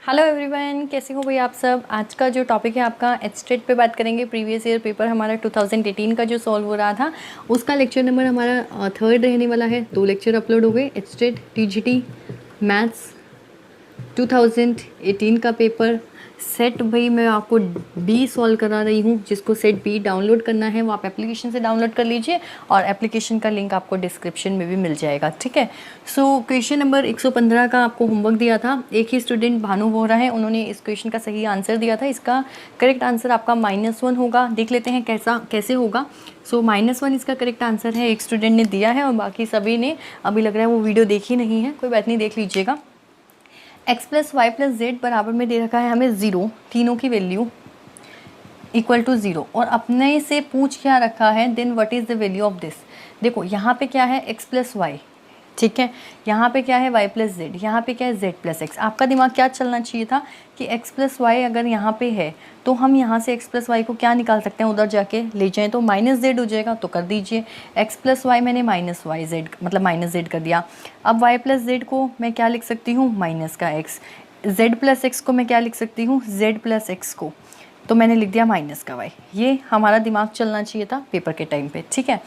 Hello everyone, कैसे हो भाई आप सब। आज का जो टॉपिक है आपका एचटेट पे बात करेंगे। प्रीवियस ईयर पेपर हमारा 2018 का जो सॉल्व हो रहा था उसका लेक्चर नंबर हमारा थर्ड रहने वाला है। 2 लेक्चर अपलोड हो गए। एचटेट टीजीटी मैथ्स 2018 का पेपर सेट भाई मैं आपको बी सॉल्व करा रही हूँ। जिसको सेट बी डाउनलोड करना है वो आप एप्लीकेशन से डाउनलोड कर लीजिए और एप्लीकेशन का लिंक आपको डिस्क्रिप्शन में भी मिल जाएगा, ठीक है। सो क्वेश्चन नंबर 115 का आपको होमवर्क दिया था। एक ही स्टूडेंट भानु वोहरा है, उन्होंने इस क्वेश्चन का सही आंसर दिया था। इसका करेक्ट आंसर आपका -1 होगा। देख लेते हैं कैसे होगा। सो -1 इसका करेक्ट आंसर है। एक स्टूडेंट ने दिया है और बाकी सभी ने अभी लग रहा है वो वीडियो देखी नहीं है, कोई बात नहीं, देख लीजिएगा। x + y + z बराबर में दे रखा है हमें 0, तीनों की वैल्यू इक्वल टू 0 और अपने से पूछ क्या रखा है, then what is the value of this. देखो यहाँ पे क्या है x + y, ठीक है, यहाँ पे क्या है y + z, यहाँ पे क्या है z + x। आपका दिमाग क्या चलना चाहिए था कि x + y अगर यहाँ पे है तो हम यहाँ से x + y को क्या निकाल सकते हैं, उधर जाके ले जाएं तो -z हो जाएगा, तो कर दीजिए। x + y मैंने -yz मतलब -z कर दिया। अब y + z को मैं क्या लिख सकती हूँ, माइनस का x। z + x को मैं क्या लिख सकती हूँ, z + x को, तो मैंने लिख दिया माइनस का y। ये हमारा दिमाग चलना चाहिए था पेपर के टाइम पे, ठीक है।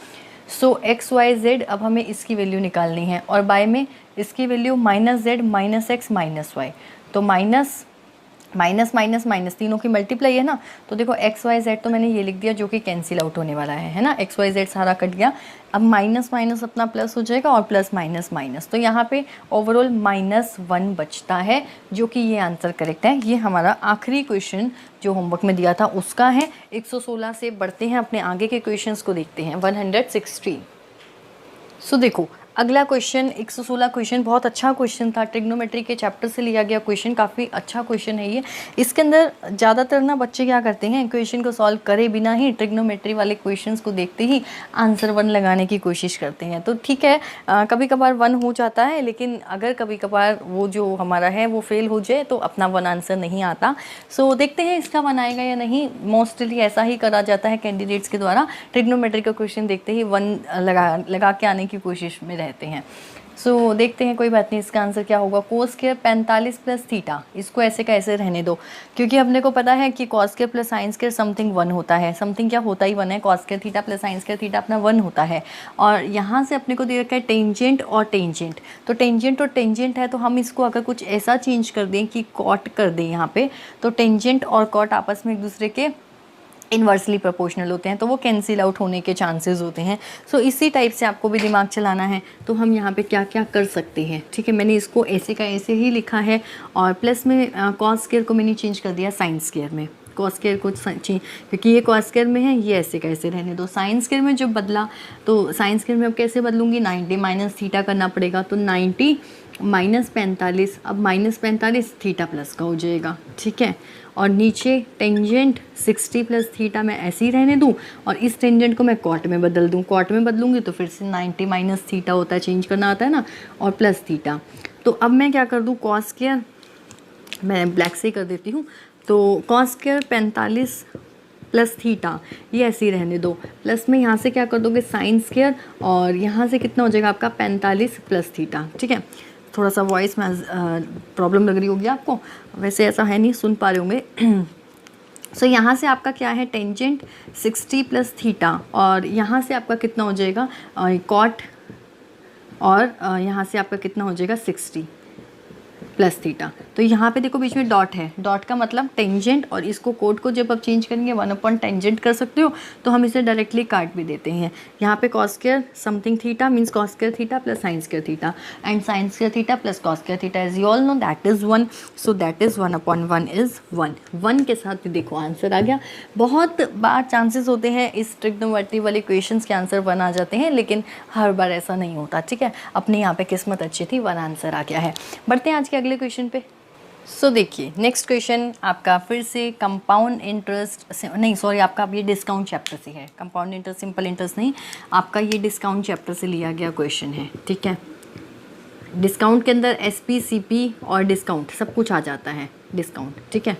सो x y z अब हमें इसकी वैल्यू निकालनी है और बाय में इसकी वैल्यू -z -x -y, तो माइनस माइनस माइनस माइनस तीनों की मल्टीप्लाई है ना। तो देखो x y z तो मैंने ये लिख दिया जो कि कैंसिल आउट होने वाला है ना। x y z सारा कट गया। अब माइनस माइनस अपना प्लस हो जाएगा और प्लस माइनस माइनस, तो यहाँ पे ओवरऑल -1 बचता है, जो कि ये आंसर करेक्ट है। ये हमारा आखिरी क्वेश्चन जो होमवर्क में दिया था उसका है। 116 से बढ़ते हैं, अपने आगे के क्वेश्चंस को देखते हैं। 116। सो देखो अगला क्वेश्चन 116 क्वेश्चन बहुत अच्छा क्वेश्चन था। ट्रिग्नोमेट्री के चैप्टर से लिया गया क्वेश्चन, काफ़ी अच्छा क्वेश्चन है ये। इसके अंदर ज़्यादातर ना बच्चे क्या करते हैं, क्वेश्चन को सॉल्व करे बिना ही ट्रिग्नोमेट्री वाले क्वेश्चंस को देखते ही आंसर 1 लगाने की कोशिश करते हैं। तो ठीक है, कभी कभार 1 हो जाता है, लेकिन अगर कभी कभार वो जो हमारा है वो फेल हो जाए तो अपना 1 आंसर नहीं आता। सो देखते हैं इसका 1 आएगा या नहीं। मोस्टली ऐसा ही करा जाता है कैंडिडेट्स के द्वारा, ट्रिग्नोमेट्री का क्वेश्चन देखते ही 1 लगा के आने की कोशिश में रहते हैं। सो देखते हैं, कोई बात नहीं, इसका आंसर क्या होगा। cos² 45 + थीटा, इसको ऐसे का ऐसे रहने दो, क्योंकि अपने को पता है कि cos² + sin² समथिंग 1 होता है। समथिंग क्या होता ही 1 है, cos² थीटा + sin² थीटा अपना 1 होता है। और यहाँ से अपने को दे रखा है टेंजेंट और टेंजेंट, तो टेंजेंट और टेंजेंट है, तो हम इसको अगर कुछ ऐसा चेंज कर दें कि कॉट कर दें यहाँ पे, तो टेंजेंट और कॉट आपस में एक दूसरे के इन्वर्सली प्रोपोर्शनल होते हैं, तो वो कैंसिल आउट होने के चांसेस होते हैं। सो इसी टाइप से आपको भी दिमाग चलाना है। तो हम यहाँ पे क्या क्या कर सकते हैं, ठीक है। मैंने इसको ऐसे का ऐसे ही लिखा है और प्लस में cos² को मैंने चेंज कर दिया sin² में। cos² को क्योंकि ये cos² में है, ये ऐसे का ऐसे रहने दो। sin² में जब बदला तो sin² में अब कैसे बदलूंगी, 90 - थीटा करना पड़ेगा, तो 90 - 45, अब -45 थीटा प्लस का हो जाएगा, ठीक है। और नीचे टेंजेंट 60 + थीटा मैं ऐसे ही रहने दूँ और इस टेंजेंट को मैं कॉट में बदल दूँ। कॉट में बदलूँगी तो फिर से 90 - थीटा होता है, चेंज करना आता है ना, और प्लस थीटा। तो अब मैं क्या कर दूँ, cos², मैं ब्लैक से ही कर देती हूँ, तो cos² 45 + थीटा ये ऐसे ही रहने दो। प्लस में यहाँ से क्या कर दोगे sin² और यहाँ से कितना हो जाएगा आपका 45 + थीटा, ठीक है। थोड़ा सा वॉइस में प्रॉब्लम लग रही होगी आपको, वैसे ऐसा है नहीं, सुन पा रहे होंगे। सो यहाँ से आपका क्या है, टेंजेंट 60 + थीटा और यहाँ से आपका कितना हो जाएगा कॉट, और यहाँ से आपका कितना हो जाएगा 60 + थीटा। तो यहाँ पे देखो बीच में डॉट है, डॉट का मतलब टेंजेंट, और इसको कोड को जब आप चेंज करेंगे 1 टेंजेंट कर सकते हो, तो हम इसे डायरेक्टली काट भी देते हैं। यहाँ पे cos² something theta means cos² theta + sin² theta, and sin² theta + cos² theta, as you all know that is 1। So that is 1/1 is 1। 1 के साथ भी देखो आंसर आ गया। बहुत बार चांसेस होते हैं इस ट्रिग्नोमेट्री वाले क्वेश्चंस के आंसर 1 आ जाते हैं, लेकिन हर बार ऐसा नहीं होता, ठीक है। अपने यहाँ पे किस्मत अच्छी थी, 1 आंसर आ गया है। बढ़ते हैं आज के अगले क्वेश्चन पे। सो देखिए नेक्स्ट क्वेश्चन आपका फिर से कंपाउंड इंटरेस्ट से नहीं, सॉरी, आपका अब ये डिस्काउंट चैप्टर से है। कंपाउंड इंटरेस्ट, सिंपल इंटरेस्ट नहीं, आपका ये डिस्काउंट चैप्टर से लिया गया क्वेश्चन है, ठीक है। डिस्काउंट के अंदर SP CP और डिस्काउंट सब कुछ आ जाता है, डिस्काउंट, ठीक है।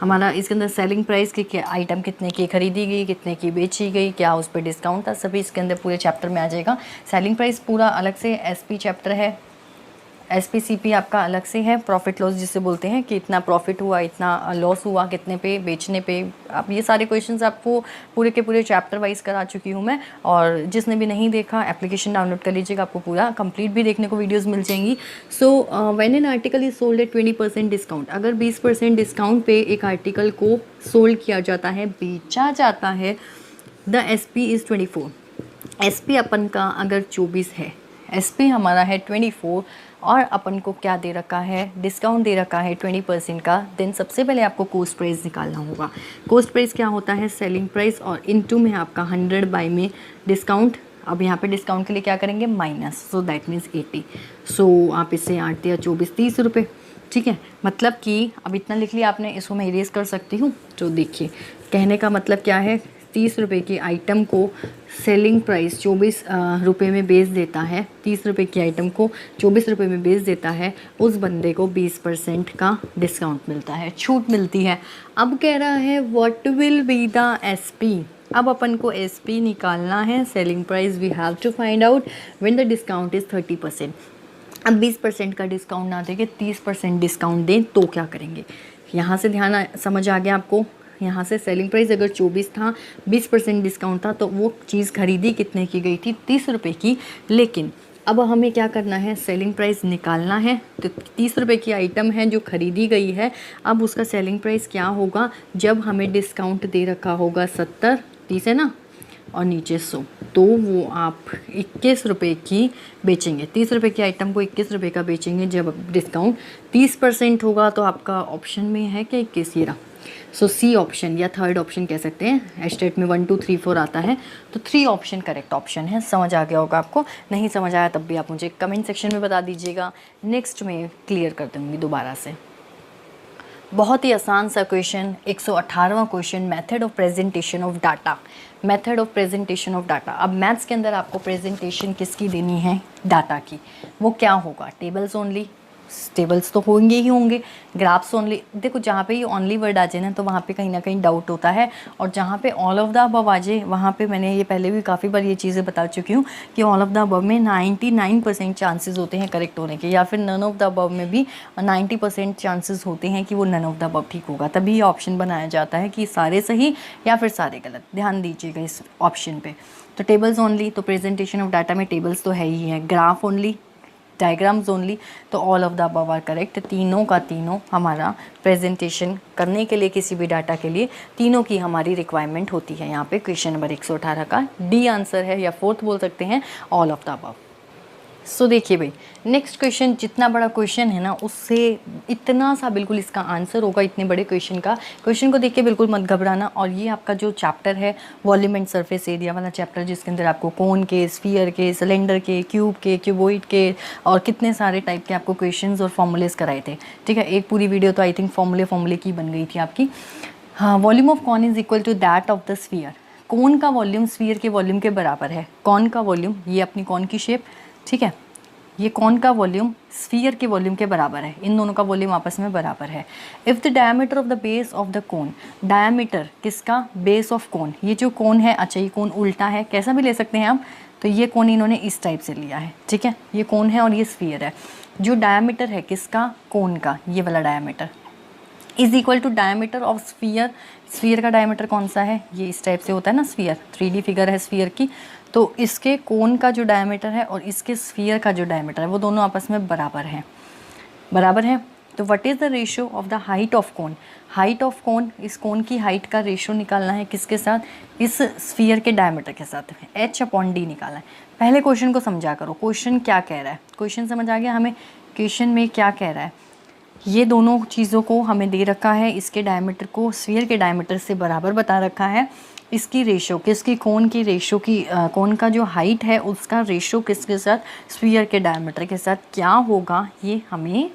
हमारा इसके अंदर सेलिंग प्राइस की, क्या आइटम कितने की खरीदी गई, कितने की बेची गई, क्या उस पर डिस्काउंट था, सभी इसके अंदर पूरे चैप्टर में आ जाएगा। सेलिंग प्राइस पूरा अलग से SP चैप्टर है, SPCP आपका अलग से है, प्रॉफिट लॉस जिसे बोलते हैं कि इतना प्रॉफिट हुआ, इतना लॉस हुआ, कितने पे बेचने पे। अब ये सारे क्वेश्चंस आपको पूरे के पूरे चैप्टर वाइज करा चुकी हूँ मैं, और जिसने भी नहीं देखा एप्लीकेशन डाउनलोड कर लीजिएगा, आपको पूरा कंप्लीट भी देखने को वीडियोस मिल जाएंगी। So when an article is sold at 20% discount, अगर 20% डिस्काउंट पे एक आर्टिकल को सोल्ड किया जाता है, बेचा जाता है, द SP इज़ 24। SP अपन का अगर 24 है, SP हमारा है 24, और अपन को क्या दे रखा है, डिस्काउंट दे रखा है 20% का, देन सबसे पहले आपको कोस्ट प्राइस निकालना होगा। कोस्ट प्राइस क्या होता है, सेलिंग प्राइस, और इनटू में आपका 100 बाय में डिस्काउंट। अब यहाँ पे डिस्काउंट के लिए क्या करेंगे, माइनस, सो दैट मीन्स 80। सो आप इसे 8 या 24 30 रुपये, ठीक है। मतलब कि अब इतना लिख लिया आपने, इसको मैं इरेज कर सकती हूँ। तो देखिए कहने का मतलब क्या है, 30 रुपये की आइटम को सेलिंग प्राइस 24 रुपये में बेच देता है, 30 रुपये की आइटम को 24 रुपये में बेच देता है, उस बंदे को 20% का डिस्काउंट मिलता है, छूट मिलती है। अब कह रहा है what will be the SP। अब अपन को SP निकालना है, selling price we have to find out when the discount is 30%। अब 20% का डिस्काउंट ना देके 30% डिस्काउंट दें तो क्या करेंगे, यहाँ से ध्यान समझ आ गया आपको। यहाँ से सेलिंग प्राइस अगर 24 था, 20% डिस्काउंट था, तो वो चीज़ खरीदी कितने की गई थी, 30 रुपये की। लेकिन अब हमें क्या करना है, सेलिंग प्राइस निकालना है। तो 30 रुपये की आइटम है जो खरीदी गई है, अब उसका सेलिंग प्राइस क्या होगा, जब हमें डिस्काउंट दे रखा होगा 70, 30 है ना, और नीचे 100, तो वो आप 21 रुपये की बेचेंगे। 30 रुपये की आइटम को 21 रुपये का बेचेंगे जब डिस्काउंट 30% होगा। तो आपका ऑप्शन में है कि 21 ये रहा। सो C ऑप्शन या थर्ड ऑप्शन कह सकते हैं। एस्टेट में 1 2 3 4 आता है, तो 3 ऑप्शन करेक्ट ऑप्शन है। समझ आ गया होगा आपको, नहीं समझ आया तब भी आप मुझे कमेंट सेक्शन में बता दीजिएगा, नेक्स्ट में क्लियर कर दूँगी दोबारा से। बहुत ही आसान सा क्वेश्चन, 118वां question, method of presentation of data. Method of presentation of data. अब मैथ्स के अंदर आपको प्रेजेंटेशन किसकी देनी है, डाटा की। वो क्या होगा, टेबल्स ओनली, टेबल्स तो होंगे ही होंगे, ग्राफ्स ओनली। देखो जहाँ पे ये ओनली वर्ड आ जाए ना, तो वहाँ पे कहीं ना कहीं डाउट होता है, और जहाँ पे ऑल ऑफ द अबव आ जाए, वहाँ पे मैंने ये पहले भी काफ़ी बार ये चीज़ें बता चुकी हूँ कि ऑल ऑफ द अबव में 99% चांसेस होते हैं करेक्ट होने के, या फिर नन ऑफ द अबव में भी 90% चांसेस होते हैं कि वो नन ऑफ द अबव ठीक होगा। तभी ये ऑप्शन बनाया जाता है कि सारे सही या फिर सारे गलत। ध्यान दीजिएगा इस ऑप्शन पे। तो टेबल्स ओनली, तो प्रेजेंटेशन ऑफ डाटा में टेबल्स तो है ही है। ग्राफ ओनली, डायग्राम्स ओनली, तो all of the above are correct. तीनों का तीनों हमारा प्रेजेंटेशन करने के लिए, किसी भी डाटा के लिए, तीनों की हमारी रिक्वायरमेंट होती है। यहाँ पे क्वेश्चन नंबर 118 का डी आंसर है, या फोर्थ बोल सकते हैं, ऑल ऑफ द अबव। सो देखिए भाई, नेक्स्ट क्वेश्चन, जितना बड़ा क्वेश्चन है ना, उससे इतना सा बिल्कुल इसका आंसर होगा, इतने बड़े क्वेश्चन का। क्वेश्चन को देख के बिल्कुल मत घबराना। और ये आपका जो चैप्टर है, वॉल्यूम एंड सरफेस एरिया वाला चैप्टर, जिसके अंदर आपको कोन के, स्फीयर के, सिलेंडर के, क्यूब के, क्यूबॉइड के, और कितने सारे टाइप के आपको क्वेश्चंस और फॉर्मूलेस कराए थे। ठीक है, एक पूरी वीडियो तो आई थिंक फॉर्मूले की बन गई थी आपकी। हाँ, volume of cone is equal to that of the sphere. Cone का वॉल्यूम स्फीयर के वॉल्यूम के बराबर है। कॉन का वॉल्यूम, ये अपनी कॉन की शेप, ठीक है, ये कॉन का वॉल्यूम स्फीयर के वॉल्यूम के बराबर है। इन दोनों का वॉल्यूम आपस में बराबर है। If the diameter of the base of the cone, diameter किसका, बेस ऑफ कोन। ये जो कोन है, अच्छा ये कोन उल्टा है, कैसा भी ले सकते हैं आप। तो ये कोन इन्होंने इस टाइप से लिया है, ठीक है, ये कोन है और ये स्फीयर है। जो डायमीटर है किसका, कोन का, ये वाला diameter is equal to diameter of sphere. Sphere का डायमीटर कौन सा है, ये इस टाइप से होता है ना स्फीयर, 3D फिगर है स्फीयर की। तो इसके कोन का जो डायमीटर है और इसके स्फीयर का जो डायमीटर है, वो दोनों आपस में बराबर हैं, बराबर है। तो what is the ratio of the height of cone. Height of cone, इस कोन की हाइट का रेशियो निकालना है किसके साथ, इस स्फीयर के डायमीटर के साथ, H/D निकालना है। पहले क्वेश्चन को समझा करो, क्वेश्चन क्या कह रहा है। क्वेश्चन समझ आ गया हमें, क्वेश्चन में क्या कह रहा है। ये दोनों चीज़ों को हमें दे रखा है, इसके डायमीटर को स्फीयर के डायमीटर से बराबर बता रखा है। इसकी रेशो, किसकी, कोन की रेशो की, कोन का जो हाइट है उसका रेशो किसके साथ, स्फीयर के डायमीटर के साथ क्या होगा, ये हमें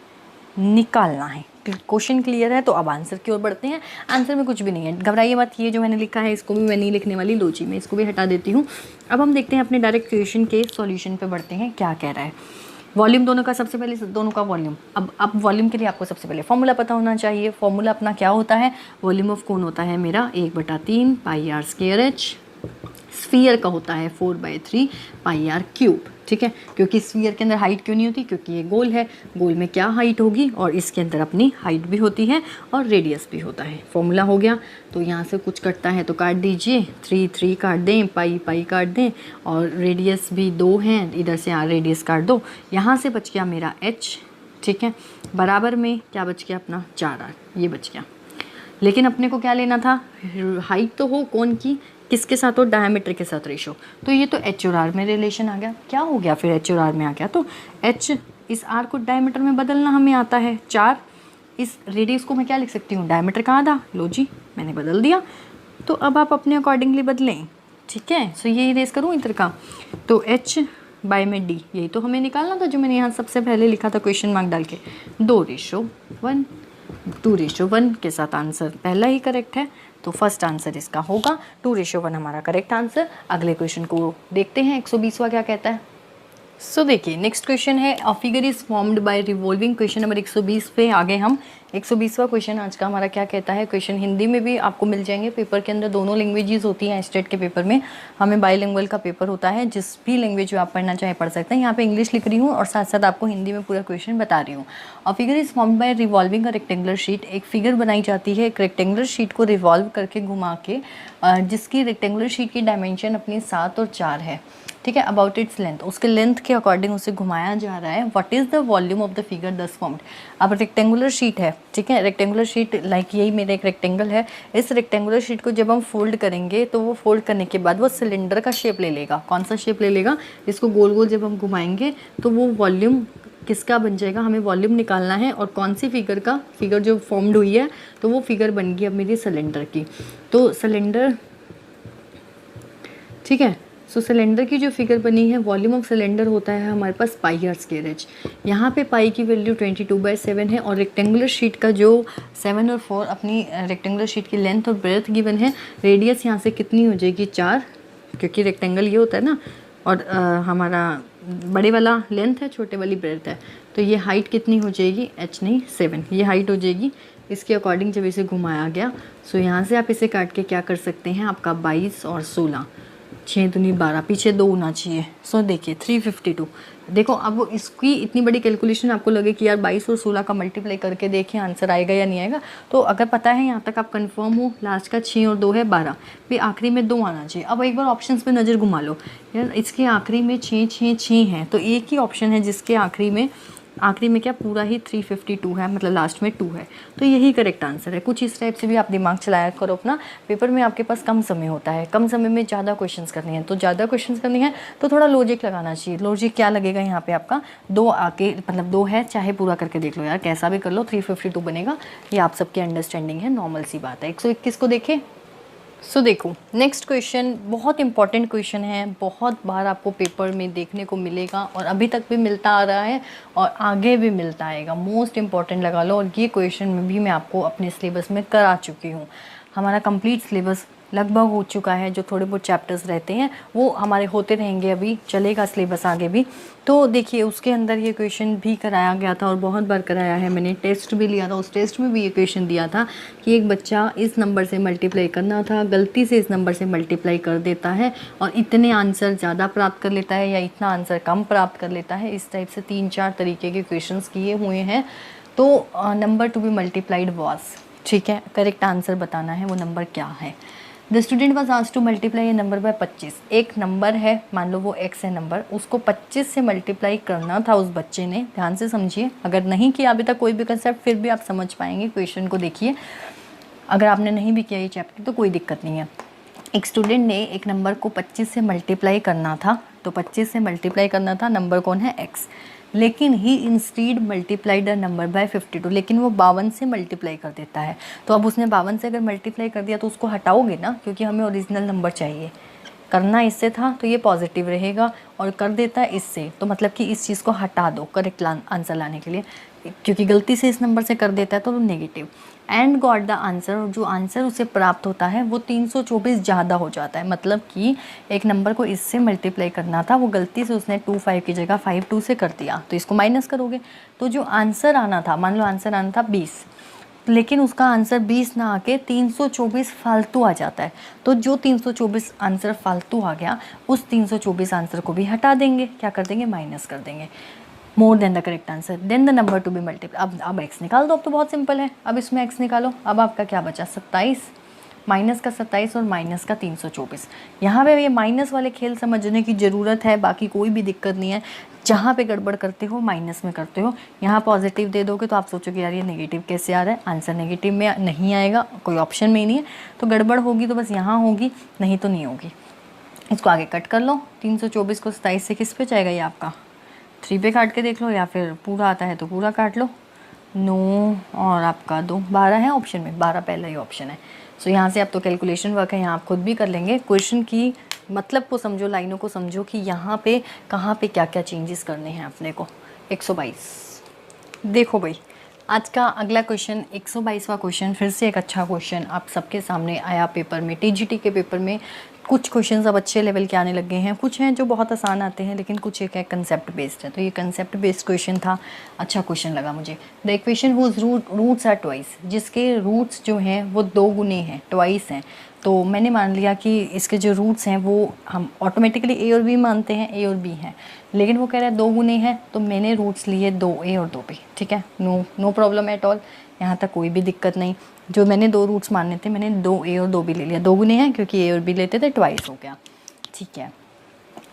निकालना है। क्वेश्चन क्लियर है, तो अब आंसर की ओर बढ़ते हैं। आंसर में कुछ भी नहीं है, घबराइए मत। ये जो मैंने लिखा है इसको भी मैं नहीं लिखने वाली, लो जी मैं इसको भी हटा देती हूँ। अब हम देखते हैं अपने डायरेक्ट क्वेश्चन के सॉल्यूशन पे बढ़ते हैं, क्या कह रहा है। वॉल्यूम दोनों का, सबसे पहले दोनों का वॉल्यूम। अब वॉल्यूम के लिए आपको सबसे पहले फॉर्मूला पता होना चाहिए। फॉर्मूला अपना क्या होता है, वॉल्यूम ऑफ कोन होता है मेरा 1/3 πr² H। स्फीयर का होता है 4/3 पाई आर क्यूब, ठीक है। क्योंकि स्फीयर के अंदर हाइट क्यों नहीं होती, क्योंकि ये गोल है, गोल में क्या हाइट होगी, और इसके अंदर अपनी हाइट भी होती है और रेडियस भी होता है। फॉर्मूला हो गया। तो यहाँ से कुछ कटता है तो काट दीजिए, 3 काट दें, पाई काट दें, और रेडियस भी 2 हैं, इधर से यहाँ रेडियस काट दो। यहाँ से बच गया मेरा h, ठीक है। बराबर में क्या बच गया अपना 4r, ये बच गया। लेकिन अपने को क्या लेना था, हाइट तो हो कौन की, किसके साथ हो, डायमीटर के साथ रेशो। तो ये तो एच और आर में रिलेशन आ गया। क्या हो गया फिर, एच और आर में आ गया, तो एच इस आर को डायमीटर में बदलना हमें आता है 4, इस रेडियस को मैं क्या लिख सकती हूँ, डायमीटर का आधा। लो जी, मैंने बदल दिया। तो अब आप अपने अकॉर्डिंगली बदलें, ठीक है। सो ये इरेज करूँ इधर का, तो एच बाय में डी, यही तो हमें निकालना था जो मैंने यहाँ सबसे पहले लिखा था क्वेश्चन मार्क डाल के। 2:1, 2:1 के साथ आंसर पहला ही करेक्ट है, तो फर्स्ट आंसर इसका होगा 2:1 हमारा करेक्ट आंसर। अगले क्वेश्चन को देखते हैं 120वां क्या कहता है। सो देखिए नेक्स्ट क्वेश्चन है, a figure is formed by revolving. Question number 120 पे आगे हम 120वां क्वेश्चन आज का हमारा क्या कहता है। क्वेश्चन हिंदी में भी आपको मिल जाएंगे पेपर के अंदर, दोनों लैंग्वेजेस होती हैं। स्टेट के पेपर में हमें बाईलिंगुअल का पेपर होता है, जिस भी लैंग्वेज में आप पढ़ना चाहे पढ़ सकते हैं। यहाँ पे इंग्लिश लिख रही हूँ और साथ साथ आपको हिंदी में पूरा क्वेश्चन बता रही हूँ। A figure is formed by revolving a rectangular sheet. एक फिगर बनाई जाती है एक रेक्टेंगुलर शीट को रिवॉल्व करके घुमा के, जिसकी रेक्टेंगुलर शीट की डायमेंशन अपनी 7 और 4 है, ठीक है। अबाउट इट्स लेंथ, उसके लेंथ के अकॉर्डिंग उसे घुमाया जा रहा है। What is the volume of the figure दस फॉर्म्ड। अब रेक्टेंगुलर शीट है, ठीक है। रेक्टेंगुलर शीट लाइक यही मेरा एक रेक्टेंगल है। इस रेक्टेंगुलर शीट को जब हम फोल्ड करेंगे तो वो फोल्ड करने के बाद वो सिलेंडर का शेप ले लेगा। कौन सा शेप ले लेगा, इसको गोल गोल जब हम घुमाएंगे तो वो वॉल्यूम किसका बन जाएगा, हमें वॉल्यूम निकालना है। और कौन सी फिगर का, फिगर जो फॉर्म्ड हुई है तो वो फिगर बन गई अब मेरी सिलेंडर की। तो सिलेंडर, ठीक है। सो सिलेंडर की जो फिगर बनी है, वॉल्यूम ऑफ सिलेंडर होता है हमारे पास पाई आर स्क्वायर एच। यहाँ पे पाई की वैल्यू 22/7 है, और रेक्टेंगुलर शीट का जो 7 और 4 अपनी रेक्टेंगुलर शीट की लेंथ और ब्रेथ गिवन है। रेडियस यहाँ से कितनी हो जाएगी 4, क्योंकि रेक्टेंगल ये होता है ना, और हमारा बड़े वाला लेंथ है, छोटे वाली ब्रेथ है। तो ये हाइट कितनी हो जाएगी, h नहीं 7, ये हाइट हो जाएगी। इसके अकॉर्डिंग जब इसे घुमाया गया, सो यहाँ से आप इसे काट के क्या कर सकते हैं, आपका 22 और 16, 6 दूनी 12, पीछे 2 होना चाहिए। सो देखिए 352। देखो अब इसकी इतनी बड़ी कैलकुलेशन आपको लगे कि यार 22 और 16 का मल्टीप्लाई करके देखें आंसर आएगा या नहीं आएगा। तो अगर पता है यहाँ तक आप कंफर्म हो, लास्ट का 6 और 2 है 12, फिर आखिरी में 2 आना चाहिए। अब एक बार ऑप्शंस पे नज़र घुमा लो यार, इसके आखिरी में 6 6 6 हैं, तो एक ही ऑप्शन है जिसके आखिरी में क्या पूरा ही 352 है, मतलब लास्ट में 2 है। तो यही करेक्ट आंसर है। कुछ इस टाइप से भी आप दिमाग चलाया करो अपना। पेपर में आपके पास कम समय होता है, कम समय में ज़्यादा क्वेश्चंस करने हैं, तो ज़्यादा क्वेश्चंस करनी है तो थोड़ा लॉजिक लगाना चाहिए। लॉजिक क्या लगेगा यहाँ पे, आपका 2 आके मतलब 2 है, चाहे पूरा करके देख लो यार, कैसा भी कर लो 352 बनेगा। ये आप सबकी अंडरस्टैंडिंग है, नॉर्मल सी बात है। 121 को देखें। सो देखो नेक्स्ट क्वेश्चन बहुत इंपॉर्टेंट क्वेश्चन है, बहुत बार आपको पेपर में देखने को मिलेगा और अभी तक भी मिलता आ रहा है और आगे भी मिलता आएगा। मोस्ट इंपॉर्टेंट लगा लो, और ये क्वेश्चन में भी मैं आपको अपने सिलेबस में करा चुकी हूँ। हमारा कंप्लीट सिलेबस लगभग हो चुका है, जो थोड़े बहुत चैप्टर्स रहते हैं वो हमारे होते रहेंगे, अभी चलेगा सिलेबस आगे भी। तो देखिए उसके अंदर ये क्वेश्चन भी कराया गया था और बहुत बार कराया है मैंने, टेस्ट भी लिया था, उस टेस्ट में भी ये क्वेश्चन दिया था कि एक बच्चा इस नंबर से मल्टीप्लाई करना था, गलती से इस नंबर से मल्टीप्लाई कर देता है और इतने आंसर ज़्यादा प्राप्त कर लेता है या इतना आंसर कम प्राप्त कर लेता है। इस टाइप से 3-4 तरीके के क्वेश्चन किए हुए हैं। तो number to be multiplied was, ठीक है, करेक्ट आंसर बताना है वो नंबर क्या है। The student was asked to multiply A number by 25। एक नंबर है, मान लो वो x है नंबर, उसको 25 से मल्टीप्लाई करना था उस बच्चे ने। ध्यान से समझिए, अगर नहीं किया अभी तक कोई भी कंसेप्ट फिर भी आप समझ पाएंगे। क्वेश्चन को देखिए, अगर आपने नहीं भी किया ये चैप्टर तो कोई दिक्कत नहीं है। एक स्टूडेंट ने एक नंबर को 25 से मल्टीप्लाई करना था, तो 25 से मल्टीप्लाई करना था, नंबर कौन है x, लेकिन he instead multiplied the number by 52, लेकिन वो 52 से मल्टीप्लाई कर देता है। तो अब उसने 52 से अगर मल्टीप्लाई कर दिया तो उसको हटाओगे ना, क्योंकि हमें ओरिजिनल नंबर चाहिए। करना इससे था तो ये पॉजिटिव रहेगा, और कर देता है इससे, तो मतलब कि इस चीज़ को हटा दो करेक्ट आंसर लाने के लिए, क्योंकि गलती से इस नंबर से कर देता है तो negative. And got the answer, और जो आंसर उसे प्राप्त होता है वो 324 ज़्यादा हो जाता है। मतलब कि एक नंबर को इससे मल्टीप्लाई करना था, वो गलती से उसने 25 की जगह 52 से कर दिया, तो इसको माइनस करोगे तो जो आंसर आना था, मान लो आंसर आना था 20, लेकिन उसका आंसर 20 ना आके 324 फालतू आ जाता है। तो जो 324 आंसर फालतू आ गया, उस 324 आंसर को भी हटा देंगे, क्या कर देंगे, माइनस कर देंगे। More than the correct answer, then the number to be multiply. अब x निकाल दो, अब तो बहुत सिंपल है। अब इसमें x निकालो, अब आपका क्या बचा, 27, माइनस का 27 और माइनस का 324। यहाँ पे ये माइनस वाले खेल समझने की ज़रूरत है, बाकी कोई भी दिक्कत नहीं है। जहाँ पे गड़बड़ करते हो माइनस में करते हो, यहाँ पॉजिटिव दे दोगे तो आप सोचोगे यार ये नेगेटिव कैसे आ रहा है, आंसर नेगेटिव में नहीं आएगा, कोई ऑप्शन में ही नहीं है, तो गड़बड़ होगी तो बस यहाँ होगी, नहीं तो नहीं होगी। इसको आगे कट कर लो, 324 को 27 से किस पे जाएगा, ये आपका 3 पे काट के देख लो, या फिर पूरा आता है तो पूरा काट लो। 9 और आपका 2, 12 है ऑप्शन में, 12 पहला ही ऑप्शन है। सो यहाँ से आप तो कैलकुलेशन वर्क है, यहाँ आप खुद भी कर लेंगे। क्वेश्चन की मतलब को समझो, लाइनों को समझो कि यहाँ पे कहाँ पे क्या क्या चेंजेस करने हैं अपने को। 122 देखो भाई, आज का अगला क्वेश्चन 122वां क्वेश्चन, फिर से एक अच्छा क्वेश्चन आप सबके सामने आया पेपर में, टीजीटी के पेपर में। कुछ क्वेश्चंस अब अच्छे लेवल के आने लग गए हैं, कुछ हैं जो बहुत आसान आते हैं, लेकिन कुछ एक है कंसेप्ट बेस्ड है। तो ये कंसेप्ट बेस्ड क्वेश्चन था, अच्छा क्वेश्चन लगा मुझे। The equation whose roots are twice, जिसके रूट्स जो हैं वो 2 गुने हैं, ट्वाइस हैं। तो मैंने मान लिया कि इसके जो रूट्स हैं वो हम ऑटोमेटिकली ए और बी मानते हैं, ए और बी हैं, लेकिन वो कह रहा है 2 गुने हैं, तो मैंने रूट्स लिए 2a और 2b। ठीक है, नो प्रॉब्लम एट ऑल, यहाँ तक कोई भी दिक्कत नहीं। जो मैंने 2 रूट्स मानने थे, मैंने 2a और 2b ले लिया। 2 गुने हैं क्योंकि a और b लेते थे, ट्वाइस हो गया। ठीक है,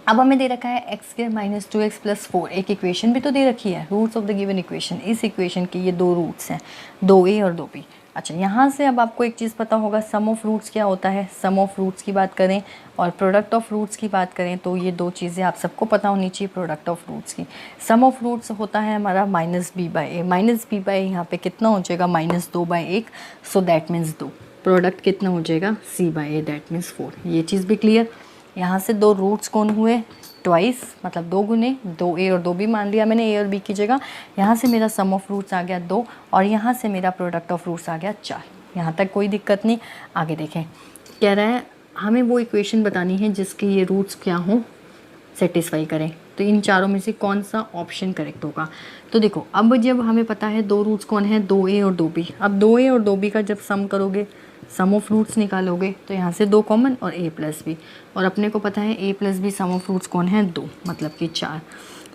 अब हमें दे रखा है x² - 2x + 4, एक इक्वेशन भी तो दे रखी है, roots of the given equation. इस इक्वेशन के ये 2 रूट्स हैं, 2a और 2b। अच्छा, यहाँ से अब आपको एक चीज़ पता होगा, सम ऑफ रूट्स क्या होता है। सम ऑफ रूट्स की बात करें और प्रोडक्ट ऑफ रूट्स की बात करें तो ये 2 चीज़ें आप सबको पता होनी चाहिए प्रोडक्ट ऑफ रूट्स की। सम ऑफ रूट्स होता है हमारा -b/a, -b/a यहाँ पे कितना हो जाएगा, -2/1, सो दैट मीन्स 2। प्रोडक्ट कितना हो जाएगा, c/a, दैट मीन्स 4। ये चीज़ भी क्लियर। यहाँ से 2 रूट्स कौन हुए, ट्वाइस, मतलब 2 गुने, 2a और 2b मान लिया मैंने a और b की जगह। यहाँ से मेरा सम ऑफ रूट्स आ गया 2, और यहाँ से मेरा प्रोडक्ट ऑफ रूट्स आ गया 4। यहाँ तक कोई दिक्कत नहीं। आगे देखें, कह रहा है हमें वो इक्वेशन बतानी है जिसके ये रूट्स क्या हों, सेटिस्फाई करें। तो इन चारों में से कौन सा ऑप्शन करेक्ट होगा। तो देखो, अब जब हमें पता है 2 रूट्स कौन है, 2a और 2b। अब 2a और 2b का जब सम करोगे, सम ऑफ रूट्स निकालोगे, तो यहाँ से 2 कॉमन और a + b, और अपने को पता है a + b sum of roots कौन है, 2, मतलब कि 4।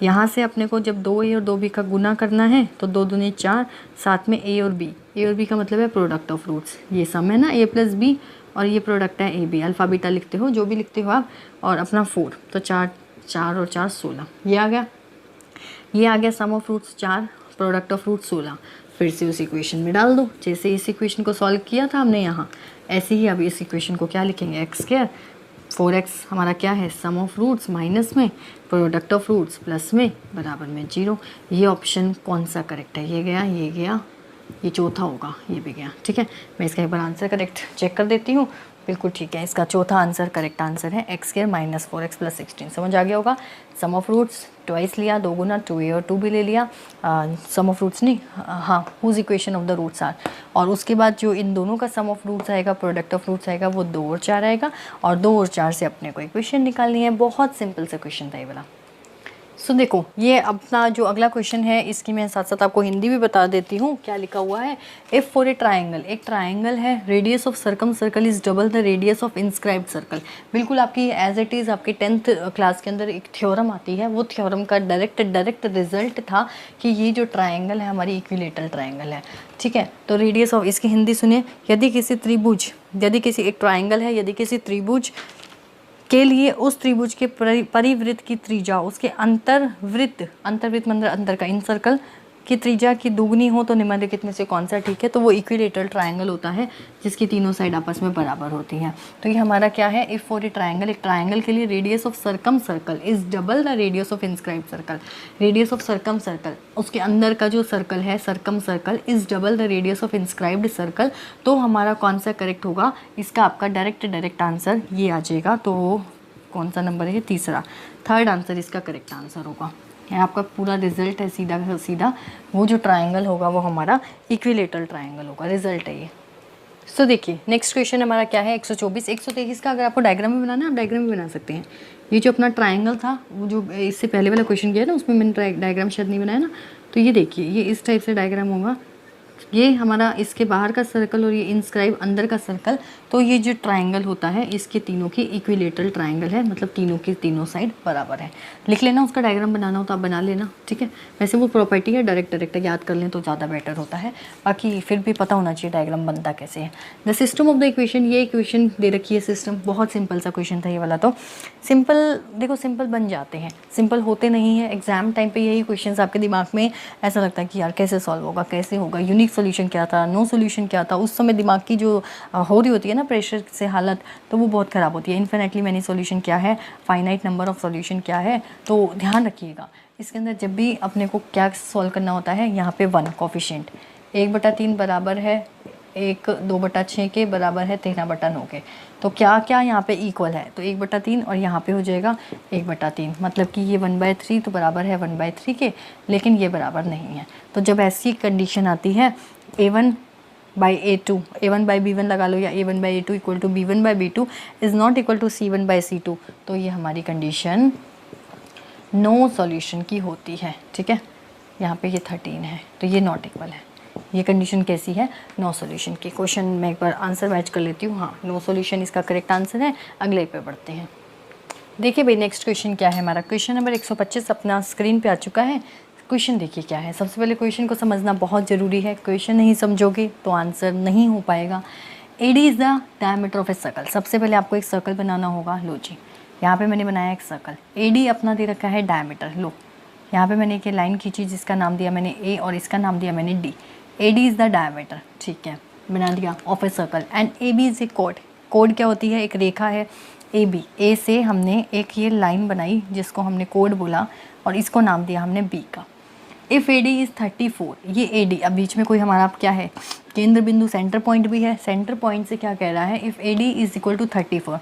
यहाँ से अपने को जब 2a और 2b का गुना करना है तो 2 दूनी 4, साथ में a और b का मतलब है प्रोडक्ट ऑफ रूट्स। ये सम है ना, a + b, और ये प्रोडक्ट है a b, अल्फ़ा बीटा लिखते हो जो भी लिखते हो आप, और अपना 4, तो 4 और 4 16, ये आ गया। ये आ गया sum of roots 4, product of root 16। फिर से उस इक्वेशन में डाल दो, जैसे इस इक्वेशन को सॉल्व किया था हमने यहाँ, ऐसे ही अब इस इक्वेशन को क्या लिखेंगे, x², 4x हमारा क्या है, सम ऑफ रूट्स माइनस में, प्रोडक्ट ऑफ रूट्स प्लस में, बराबर में 0। ये ऑप्शन कौन सा करेक्ट है, ये गया, ये गया, ये चौथा होगा, ये भी गया। ठीक है, मैं इसका एक बार आंसर करेक्ट चेक कर देती हूँ। बिल्कुल ठीक है, इसका चौथा आंसर करेक्ट आंसर है, x² - 4x + 16। समझ आ गया होगा। सम ऑफ रूट्स ट्वाइस लिया, 2 गुना, 2a और 2b ले लिया। सम ऑफ रूट्स नहीं, हाँ, whose equation of the roots are, और उसके बाद जो इन दोनों का सम ऑफ रूट्स आएगा, प्रोडक्ट ऑफ रूट्स आएगा, वो 2 और 4 आएगा, और 2 और 4 से अपने को इक्वेशन निकालनी है। बहुत सिंपल सा क्वेश्चन था ये वाला। सो देखो, ये अपना जो अगला क्वेश्चन है, इसकी मैं साथ साथ आपको हिंदी भी बता देती हूँ क्या लिखा हुआ है। इफ़ फॉर ए ट्राइंगल, एक ट्राइंगल है, radius of circum circle is double the radius of inscribed circle. बिल्कुल आपकी एज इट इज़ आपकी 10th क्लास के अंदर एक थ्योरम आती है, वो थ्योरम का डायरेक्ट रिजल्ट था कि ये जो ट्राइंगल है हमारी इक्विलेटरल ट्राइंगल है। ठीक है, तो रेडियस ऑफ, इसकी हिंदी सुनिए, यदि किसी त्रिभुज, यदि किसी एक ट्राइंगल है, यदि किसी त्रिभुज के लिए उस त्रिभुज के परिवृत्त की त्रिज्या उसके अंतर्वृत्त मतलब अंदर का इन सर्कल की त्रिज्या की दुगनी हो तो निम्नलिखित में से कौन सा ठीक है। तो वो इक्विलेटरल ट्रायंगल होता है जिसकी तीनों साइड आपस में बराबर होती हैं। तो ये हमारा क्या है, इफ फॉर ए ट्रायंगल, एक ट्रायंगल के लिए radius of circum circle is double the radius of inscribed circle. Radius of circum circle, उसके अंदर का जो सर्कल है circum circle is double the radius of inscribed circle. तो हमारा कौन सा करेक्ट होगा, इसका आपका डायरेक्ट आंसर ये आ जाएगा। तो कौन सा नंबर है, तीसरा, थर्ड आंसर इसका करेक्ट आंसर होगा। ये आपका पूरा रिजल्ट है, सीधा सीधा वो जो ट्रायंगल होगा वो हमारा इक्विलेटरल ट्रायंगल होगा, रिजल्ट है ये। सो देखिए नेक्स्ट क्वेश्चन हमारा क्या है, 124 123 का अगर आपको डायग्राम में बनाना है आप डायग्राम में बना सकते हैं। ये जो अपना ट्रायंगल था, वो जो इससे पहले वाला क्वेश्चन किया ना उसमें मैंने डायग्राम शायद नहीं बनाया ना, तो ये देखिए ये इस टाइप से डायग्राम होगा, ये हमारा इसके बाहर का सर्कल और ये इनस्क्राइब अंदर का सर्कल, तो ये जो ट्रायंगल होता है इसके तीनों की इक्विलेटरल ट्रायंगल है, मतलब तीनों के तीनों साइड बराबर है। लिख लेना, उसका डायग्राम बनाना हो तो आप बना लेना, ठीक है। वैसे वो प्रॉपर्टी है, डायरेक्ट याद कर लें तो ज़्यादा बेटर होता है, बाकी फिर भी पता होना चाहिए डायग्राम बनता कैसे है। The system of the equation, ये इक्वेशन दे रखी है सिस्टम, बहुत सिंपल सा क्वेश्चन था ये वाला। तो सिंपल देखो, सिंपल बन जाते हैं, सिंपल होते नहीं है। एग्जाम टाइम पे यही क्वेश्चंस आपके दिमाग में ऐसा लगता है कि यार कैसे सॉल्व होगा, कैसे होगा, यूनिक सॉल्यूशन क्या था, नो सॉल्यूशन क्या था। उस समय दिमाग की जो हो रही होती है ना प्रेशर से हालत, तो वो बहुत ख़राब होती है। इन्फिनेटली मैनी सॉल्यूशन क्या है, फाइनाइट नंबर ऑफ सॉल्यूशन क्या है, तो ध्यान रखिएगा इसके अंदर जब भी अपने को क्या सॉल्व करना होता है। यहाँ पे 1 कोफिशिएंट 1/3 बराबर है 1/2/6 के बराबर है 13/9 के, तो क्या क्या यहाँ पे इक्वल है, तो 1/3 और यहाँ पे हो जाएगा 1/3, मतलब कि ये 1/3 तो बराबर है 1/3 के, लेकिन ये बराबर नहीं है। तो जब ऐसी कंडीशन आती है A1/A2, A1/B1 लगा लो, या A1/A2 equal to B1/B2 is not equal to C1/C2, तो ये हमारी कंडीशन नो सॉल्यूशन की होती है, ठीक है। यहाँ पे ये 13 है तो ये नॉट इक्वल है। ये कंडीशन कैसी है, नो सॉल्यूशन की। क्वेश्चन मैं एक बार आंसर मैच कर लेती हूँ। हाँ, नो सॉल्यूशन इसका करेक्ट आंसर है। अगले पे बढ़ते हैं। देखिए भाई नेक्स्ट क्वेश्चन क्या है हमारा, क्वेश्चन नंबर 125 अपना स्क्रीन पे आ चुका है। क्वेश्चन देखिए क्या है। सबसे पहले क्वेश्चन को समझना बहुत ज़रूरी है, क्वेश्चन नहीं समझोगे तो आंसर नहीं हो पाएगा। AD is the diameter of a circle. सबसे पहले आपको एक सर्कल बनाना होगा। लो जी, यहाँ पे मैंने बनाया एक सर्कल, AD अपना दे रखा है डायमीटर। लो यहाँ पे मैंने एक लाइन खींची जिसका नाम दिया मैंने A और इसका नाम दिया मैंने D। AD is the diameter, ठीक है, बना दिया of a circle. And AB is a code. Code क्या होती है, एक रेखा है AB। A से हमने एक ये लाइन बनाई जिसको हमने कोड बोला और इसको नाम दिया हमने B का। इफ़ AD इज़ 34, ये AD अब बीच में कोई हमारा क्या है, केंद्र बिंदु, सेंटर पॉइंट भी है। सेंटर पॉइंट से क्या कह रहा है, if AD is equal to 34,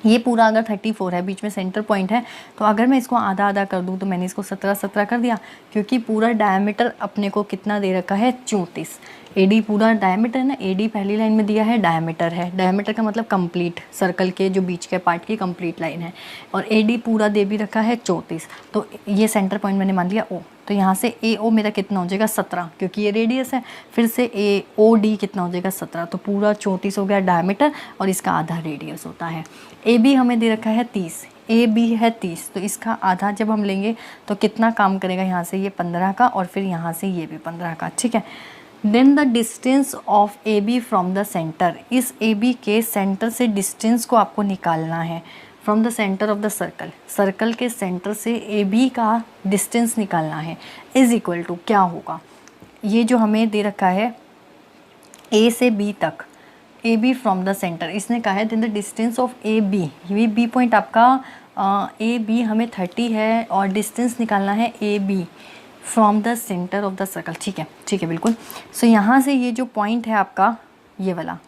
ये पूरा अगर 34 है, बीच में सेंटर पॉइंट है, तो अगर मैं इसको आधा आधा कर दूँ तो मैंने इसको 17 कर दिया, क्योंकि पूरा डायमीटर अपने को कितना दे रखा है, 34। AD पूरा डायमीटर है ना, AD पहली लाइन में दिया है डायमीटर है। डायमीटर का मतलब कंप्लीट सर्कल के जो बीच के पार्ट की कंप्लीट लाइन है, और AD पूरा दे भी रखा है 34। तो ये सेंटर पॉइंट मैंने मान लिया O, तो यहाँ से AO मेरा कितना हो जाएगा 17, क्योंकि ये रेडियस है। फिर से AOD कितना हो जाएगा 17, तो पूरा 34 हो गया डायमीटर और इसका आधा रेडियस होता है। AB हमें दे रखा है 30, AB है 30, तो इसका आधा जब हम लेंगे तो कितना काम करेगा, यहाँ से ये 15 का और फिर यहाँ से ये भी 15 का, ठीक है। Then the distance of AB from the centre, इस AB के सेंटर से डिस्टेंस को आपको निकालना है। From the centre of the circle, circle के सेंटर से AB का डिस्टेंस निकालना है, इज़ इक्वल टू क्या होगा, ये जो हमें दे रखा है A से B तक, AB फ्रॉम द सेंटर, इसने कहा है then the distance of AB, ये B पॉइंट आपका AB हमें 30 है और डिस्टेंस निकालना है AB from the centre of the circle, ठीक है बिल्कुल। सो यहाँ से ये जो पॉइंट है आपका ये वाला,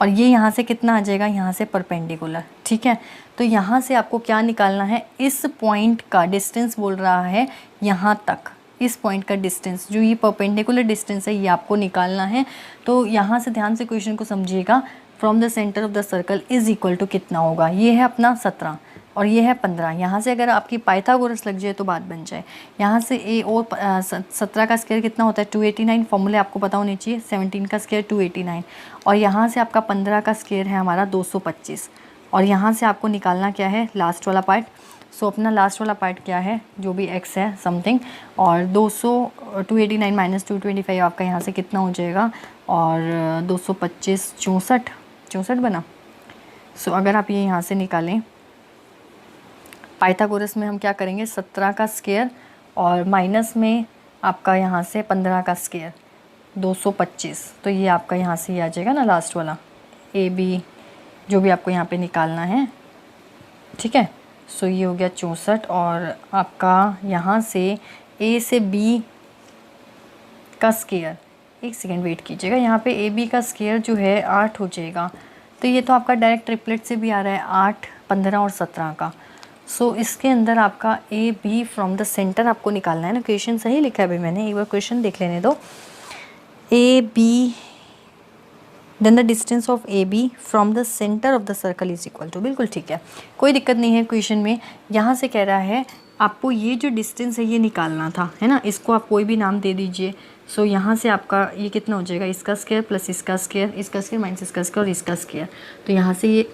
और ये यहाँ से कितना आ जाएगा, यहाँ से परपेंडिकुलर, ठीक है। तो यहाँ से आपको क्या निकालना है, इस पॉइंट का डिस्टेंस बोल रहा है यहाँ तक, इस पॉइंट का डिस्टेंस जो ये परपेंडिकुलर डिस्टेंस है ये आपको निकालना है। तो यहाँ से ध्यान से क्वेश्चन को समझिएगा। From the centre of the circle is equal to कितना होगा, ये है अपना 17 और ये है 15। यहाँ से अगर आपकी पाइथागोरस लग जाए तो बात बन जाए। यहाँ से A और 17 का स्क्वायर कितना होता है 289, फॉर्मूले आपको पता होने चाहिए। 17 का स्क्वायर 289, और यहाँ से आपका 15 का स्क्वायर है हमारा 225, और यहाँ से आपको निकालना क्या है, लास्ट वाला पार्ट। सो अपना लास्ट वाला पार्ट क्या है, जो भी x है समथिंग, और 289 माइनस 225 आपका यहाँ से कितना हो जाएगा, और 225 64 बना। सो अगर आप ये यहाँ से निकालें, पाइथागोरस में हम क्या करेंगे, 17 का स्क्वायर और माइनस में आपका यहाँ से 15 का स्क्वायर 225, तो ये आपका यहाँ से आ जाएगा ना लास्ट वाला AB, जो भी आपको यहाँ पे निकालना है, ठीक है। सो ये हो गया 64, और आपका यहाँ से A से B का स्क्वायर, एक सेकेंड वेट कीजिएगा, यहाँ पे AB का स्क्वायर जो है 8 हो जाएगा। तो ये तो आपका डायरेक्ट ट्रिपलेट से भी आ रहा है 8, 15 और 17 का। सो इसके अंदर आपका AB फ्रॉम द सेंटर आपको निकालना है ना। क्वेश्चन सही लिखा है भाई मैंने, एक बार क्वेश्चन देख लेने दो। AB then the distance of AB from the centre of the circle is equal to, बिल्कुल ठीक है, कोई दिक्कत नहीं है क्वेश्चन में। यहाँ से कह रहा है आपको ये जो डिस्टेंस है ये निकालना था, है ना। इसको आप कोई भी नाम दे दीजिए। सो यहाँ से आपका ये कितना हो जाएगा, इसका स्क्वायर प्लस इसका स्क्वायर माइनस इसका स्क्वायर और इसका स्क्वायर। तो यहाँ से ये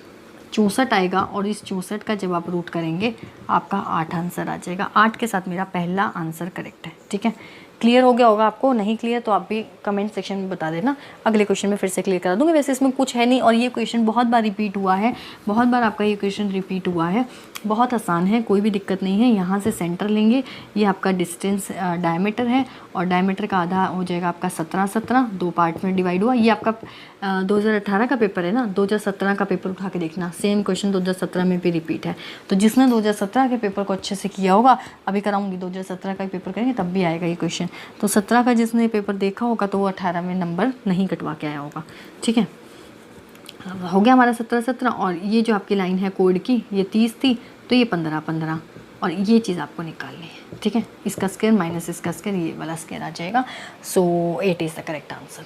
64 आएगा और इस 64 का जब आप रूट करेंगे आपका 8 आंसर आ जाएगा। 8 के साथ मेरा पहला आंसर करेक्ट है। ठीक है, क्लियर हो गया होगा आपको। नहीं क्लियर तो आप भी कमेंट सेक्शन में बता देना, अगले क्वेश्चन में फिर से क्लियर करा दूँगी। वैसे इसमें कुछ है नहीं और ये क्वेश्चन बहुत बार रिपीट हुआ है, बहुत बार आपका ये क्वेश्चन रिपीट हुआ है। बहुत आसान है, कोई भी दिक्कत नहीं है। यहाँ से सेंटर लेंगे, ये आपका डिस्टेंस डायमीटर है और डायमीटर का आधा हो जाएगा आपका 17 दो पार्ट में डिवाइड हुआ। ये आपका 2018 का पेपर है ना, 2017 का पेपर उठा के देखना, सेम क्वेश्चन 2017 में भी रिपीट है। तो जिसने 2017 के पेपर को अच्छे से किया होगा, अभी कराऊंगी 2017 का पेपर करेंगे तब भी आएगा ये क्वेश्चन। तो 17 का जिसने पेपर देखा होगा तो वो 18 में नंबर नहीं कटवा के आया होगा। ठीक है, हो गया हमारा 17 और ये जो आपकी लाइन है कोड की ये 30 थी तो ये 15 और ये चीज़ आपको निकालनी है। ठीक है, इसका स्क्वायर माइनस इसका स्क्वायर, ये वाला स्क्वायर आ जाएगा। सो 8 इज़ द करेक्ट आंसर।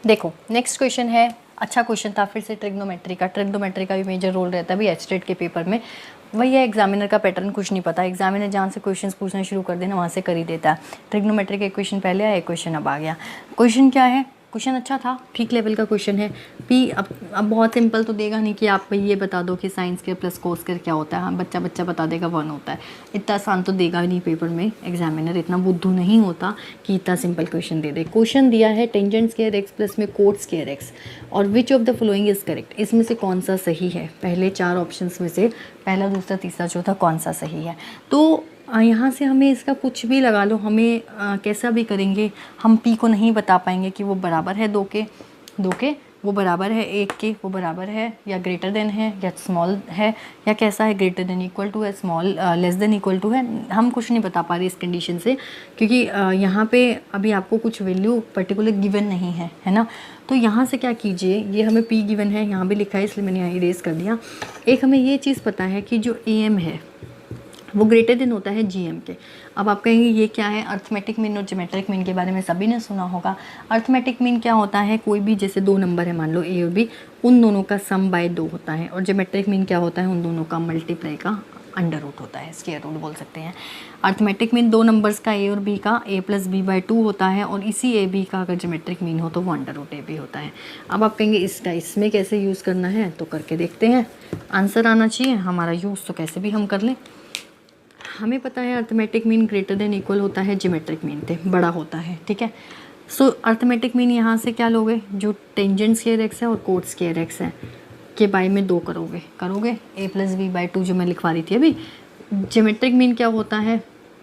देखो नेक्स्ट क्वेश्चन है, अच्छा क्वेश्चन था फिर से ट्रिग्नोमेट्री का। ट्रिग्नोमेट्री का भी मेजर रोल रहता है भी एचटेट के पेपर में। वही है, एग्जामिनर का पैटर्न कुछ नहीं पता, एग्जामिनर जहाँ से क्वेश्चंस पूछना शुरू कर देना वहाँ से कर ही देता है। ट्रिग्नोमेट्री का एक क्वेश्चन पहले आया, एक क्वेश्चन अब आ गया। क्वेश्चन क्या है, क्वेश्चन अच्छा था, ठीक लेवल का क्वेश्चन है। पी अब बहुत सिंपल तो देगा नहीं कि आप ये बता दो कि science square plus cos square क्या होता है। हाँ, बच्चा बता देगा 1 होता है। इतना आसान तो देगा नहीं पेपर में, एग्जामिनर इतना बुद्धू नहीं होता कि इतना सिंपल क्वेश्चन दे दे। क्वेश्चन दिया है टेंजेंट स्क्वायर एक्स प्लस में कोट स्क्वायर एक्स और विच of the following is correct. इसमें से कौन सा सही है, पहले 4 ऑप्शंस में से पहला दूसरा तीसरा चौथा कौन सा सही है। तो यहाँ से हमें इसका कुछ भी लगा लो, हमें कैसा भी करेंगे हम पी को नहीं बता पाएंगे कि वो बराबर है 2 के वो बराबर है 1 के, वो बराबर है या ग्रेटर देन है या स्मॉल है या कैसा है, ग्रेटर देन इक्वल टू है, small less than equal to है। हम कुछ नहीं बता पा रहे इस कंडीशन से, क्योंकि यहाँ पे अभी आपको कुछ वैल्यू पर्टिकुलर गिवन नहीं है ना। तो यहाँ से क्या कीजिए, ये हमें पी गिवन है, यहाँ भी लिखा है इसलिए मैंने यहाँ इरेज कर दिया। एक हमें ये चीज़ पता है कि जो AM है वो ग्रेटर देन होता है GM के। अब आप कहेंगे ये क्या है, अर्थमेटिक मीन और ज्योमेट्रिक मीन के बारे में सभी ने सुना होगा। अर्थमेटिक मीन क्या होता है, कोई भी जैसे 2 नंबर है मान लो A और B, उन दोनों का सम बाय 2 होता है। और ज्योमेट्रिक मीन क्या होता है, उन दोनों का मल्टीप्लाई का अंडर रूट होता है, स्क्वायर रूट बोल सकते हैं। अर्थमेटिक मीन 2 नंबर्स का A और B का A + B/2 होता है और इसी AB का अगर ज्योमेट्रिक मीन हो तो वो अंडर रूट AB होता है। अब आप कहेंगे इसमें कैसे यूज़ करना है, तो करके देखते हैं। आंसर आना चाहिए हमारा यूज़, तो कैसे भी हम कर लें। हमें पता है arithmetic mean greater than equal होता है ज्योमेट्रिक मीन से, बड़ा होता है। ठीक है, सो अर्थमेटिक मीन यहाँ से क्या लोगे, जो टेंजेंट स्क्वायर एक्स है और कोट स्क्वायर एक्स है के बाय में 2 करोगे A + B/2 जो मैं लिखवा रही थी अभी। ज्योमेट्रिक मीन क्या होता है,